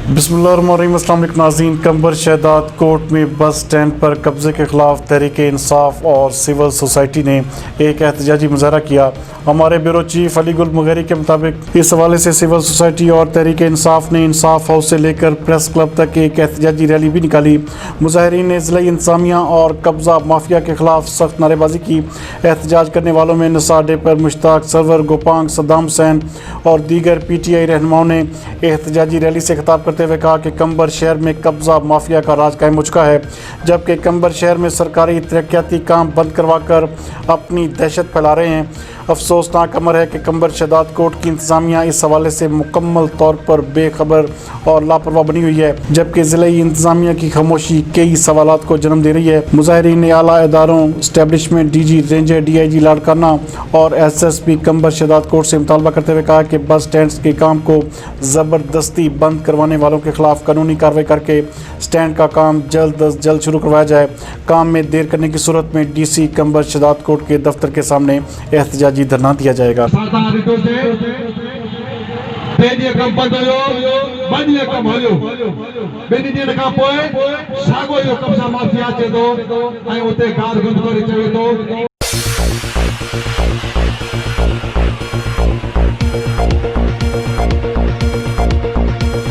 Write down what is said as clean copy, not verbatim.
बिस्मिल्लाहिर्रहमानिर्रहीम। अस्सलाम वालेकुम नाज़रीन। कंबर शहदाद कोर्ट में बस स्टैंड पर कब्ज़े के ख़िलाफ़ तहरीक इंसाफ और सिविल सोसाइटी ने एक एहतजाजी मुजाहरा किया। हमारे ब्यूरो चीफ अली गुल मुगैरी के मुताबिक इस हवाले से सिविल सोसाइटी और तहरीक इंसाफ ने इंसाफ हाउस से लेकर प्रेस क्लब तक एक एहतजाजी रैली भी निकाली। मुजाहरीन ने ज़िला इंतज़ामिया और कब्ज़ा माफिया के ख़िलाफ़ सख्त नारेबाजी की। एहतजाज करने वालों में निसार डेपर, मुश्ताक सरवर, गोपांग, सद्दाम हुसैन और दीगर PTI रहनुमाओं ने एहतजाजी रैली से खिताब करते हुए कहा कि कंबर शहर में कब्ज़ा माफिया का राज कायम हो चुका है, जबकि कंबर शहर में सरकारी तरक्याती काम बंद करवा कर अपनी दहशत फैला रहे हैं। अफसोसनाक अमर है कि कंबर शहदाद कोर्ट की इंतज़ामिया इस हवाले से मुकम्मल तौर पर बेखबर और लापरवाह बनी हुई है, जबकि ज़िले इंतज़ामिया की खामोशी कई सवालात को जन्म दे रही है। मुजाहिरीन ने आला इदारों, establishment, DG ranger, DIG Larkana और SSP कंबर शहदाद कोर्ट से मुतालबा करते हुए कहा कि बस स्टैंड के काम को ज़बरदस्ती बंद करवाने वालों के खिलाफ कानूनी कार्रवाई करके स्टैंड का काम जल्द अज जल्द शुरू करवाया जाए। काम में देर करने की सूरत में DC कंबर शहदाद कोर्ट के दफ्तर के सामने एहतजाजी धरना दिया जाएगा।